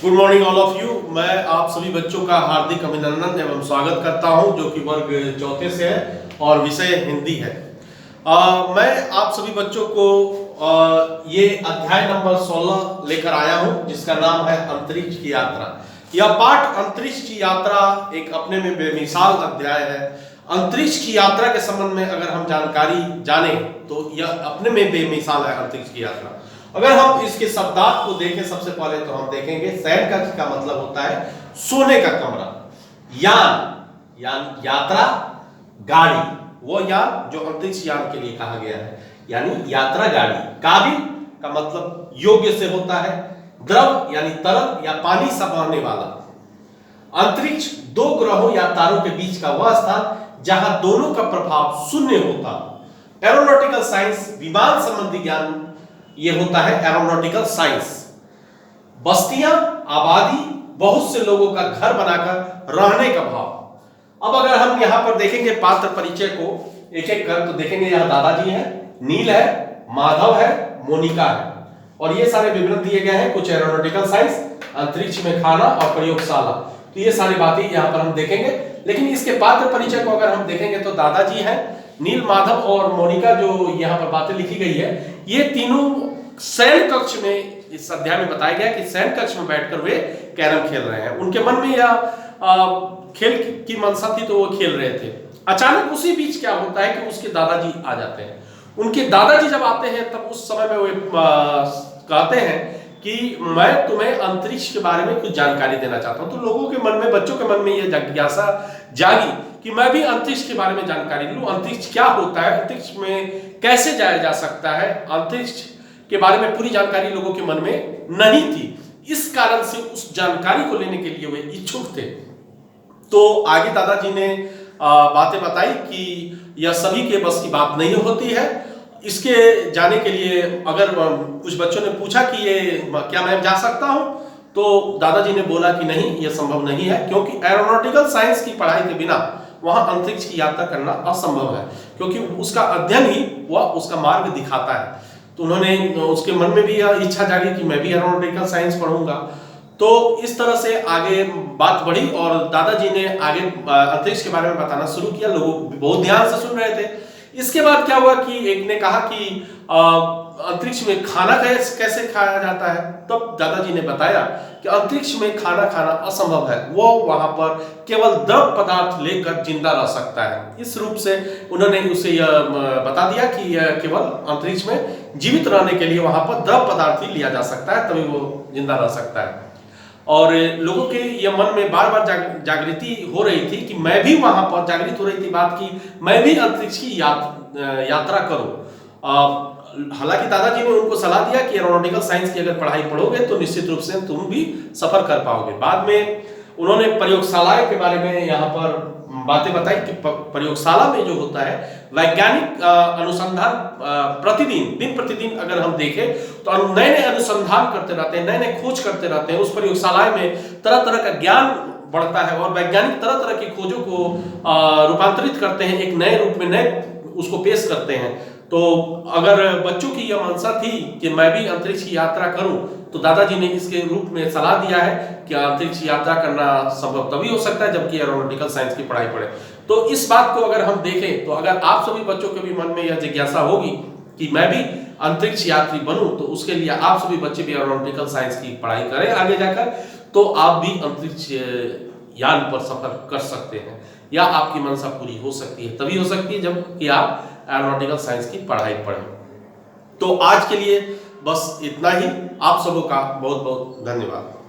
Good morning all of you. मैं आप सभी बच्चों का हार्दिक अभिनंदन एवं स्वागत करता हूं, जो कि वर्ग चौथे से है और विषय हिंदी है। मैं आप सभी बच्चों को ये अध्याय नंबर 16 लेकर आया हूं, जिसका नाम है अंतरिक्ष की यात्रा। यह पाठ अंतरिक्ष की यात्रा एक अपने में बेमिसाल अध्याय है। अंतरिक्ष की यात्रा के संबंध में अगर हम जानकारी जाने तो यह अपने में बेमिसाल है अंतरिक्ष की यात्रा। अगर हम इसके शब्दार्थ को देखें, सबसे पहले तो हम देखेंगे शयन कक्ष का मतलब होता है सोने का कमरा। यान यात्रा, गाड़ी, वो यान जो अंतरिक्ष यान के लिए कहा गया है, यानी यात्रा गाड़ी। काबिल का मतलब योग्य से होता है। द्रव यानी तरल या पानी सा बहने वाला। अंतरिक्ष दो ग्रहों या तारों के बीच का वह स्थान जहां दोनों का प्रभाव शून्य होता। एरोनॉटिकल साइंस, विमान संबंधी ज्ञान, ये होता है एरोनॉटिकल साइंस। बस्तियां, आबादी, बहुत से लोगों का घर बनाकर रहने का भाव। अब अगर हम यहां पर देखेंगे पात्र परिचय को एक एक कर, तो देखेंगे यहां दादाजी हैं, नील है, माधव है, मोनिका है, और ये सारे विवरण दिए गए हैं। कुछ एरोनॉटिकल साइंस, अंतरिक्ष में खाना और प्रयोगशाला, तो ये सारी बातें यहां पर हम देखेंगे। लेकिन इसके पात्र परिचय को अगर हम देखेंगे तो दादाजी हैं, नील, माधव और मोनिका, जो यहाँ पर बातें लिखी गई है, ये तीनों शयन कक्ष में इस अध्याय में बताया गया कि शयन कक्ष में बैठकर वे कैरम खेल रहे हैं। उनके मन में यह खेल की मनसा थी, तो वो खेल रहे थे। अचानक उसी बीच क्या होता है कि उसके दादाजी आ जाते हैं। उनके दादाजी जब आते हैं तब उस समय में वे कहते हैं कि मैं तुम्हें अंतरिक्ष के बारे में कुछ जानकारी देना चाहता हूं। तो लोगों के मन में, बच्चों के मन में यह जिज्ञासा जागी कि मैं भी अंतरिक्ष के बारे में जानकारी लूं। अंतरिक्ष क्या होता है, अंतरिक्ष में कैसे जाया जा सकता है, अंतरिक्ष के बारे में पूरी जानकारी लोगों के मन में नहीं थी। इस कारण से उस जानकारी को लेने के लिए वे इच्छुक थे। तो आगे दादाजी ने बातें बताई कि यह सभी के बस की बात नहीं होती है। इसके जाने के लिए अगर कुछ बच्चों ने पूछा कि ये क्या मैं जा सकता हूं, तो दादाजी ने बोला कि नहीं, यह संभव नहीं है, क्योंकि एरोनॉटिकल साइंस की पढ़ाई के बिना वहां अंतरिक्ष की यात्रा करना असंभव है, क्योंकि उसका अध्ययन ही वह उसका मार्ग दिखाता है। तो उन्होंने, उसके मन में भी यह इच्छा जागी कि मैं भी एरोनॉटिकल साइंस पढ़ूंगा। तो इस तरह से आगे बात बढ़ी और दादाजी ने आगे अंतरिक्ष के बारे में बताना शुरू किया। लोग बहुत ध्यान से सुन रहे थे। इसके बाद क्या हुआ कि एक ने कहा कि अंतरिक्ष में खाना कैसे खाया जाता है। तब दादाजी ने बताया कि अंतरिक्ष में खाना खाना असंभव है, वो वहां पर केवल द्रव पदार्थ लेकर जिंदा रह सकता है। इस रूप से उन्होंने उसे यह बता दिया कि केवल अंतरिक्ष में जीवित रहने के लिए वहां पर द्रव पदार्थ ही लिया जा सकता है, तभी वो जिंदा रह सकता है। और लोगों के ये मन में बार बार जागृति हो रही थी कि मैं भी वहां पर, जागृत हो रही थी बात की मैं भी अंतरिक्ष की यात्रा करूं। हालांकि दादाजी ने उनको सलाह दिया कि एरोनॉटिकल साइंस की अगर पढ़ाई पढ़ोगे तो निश्चित रूप से तुम भी सफर कर पाओगे। बाद में उन्होंने प्रयोगशाला के बारे में यहाँ पर बातें बताई कि प्रयोगशाला में जो होता है वैज्ञानिक अनुसंधान दिन प्रतिदिन अगर हम देखें तो नए नए अनुसंधान करते रहते हैं, नए नए खोज करते रहते हैं। उस प्रयोगशाला में तरह तरह का ज्ञान बढ़ता है और वैज्ञानिक तरह तरह की खोजों को रूपांतरित करते हैं, एक नए रूप में नए उसको पेश करते हैं। तो अगर बच्चों की यह मंशा थी कि मैं भी अंतरिक्ष की यात्रा करूं, तो दादाजी ने इसके रूप में सलाह दिया है कि अंतरिक्ष यात्रा करना संभव तभी हो सकता है जबकि एरोनॉटिकल साइंस की पढ़ाई पढ़े। तो इस बात को अगर हम देखें तो अगर आप सभी बच्चों के भी मन में यह जिज्ञासा होगी कि मैं भी अंतरिक्ष यात्री बनूं, तो उसके लिए आप सभी बच्चे भी एरोनॉटिकल साइंस की पढ़ाई करें आगे जाकर, तो आप भी अंतरिक्ष यान पर सफर कर सकते हैं, या आपकी मनसा पूरी हो सकती है। तभी हो सकती है जब कि आप एरोनॉटिकल साइंस की पढ़ाई पढ़ें। तो आज के लिए बस इतना ही। आप सबों का बहुत बहुत धन्यवाद।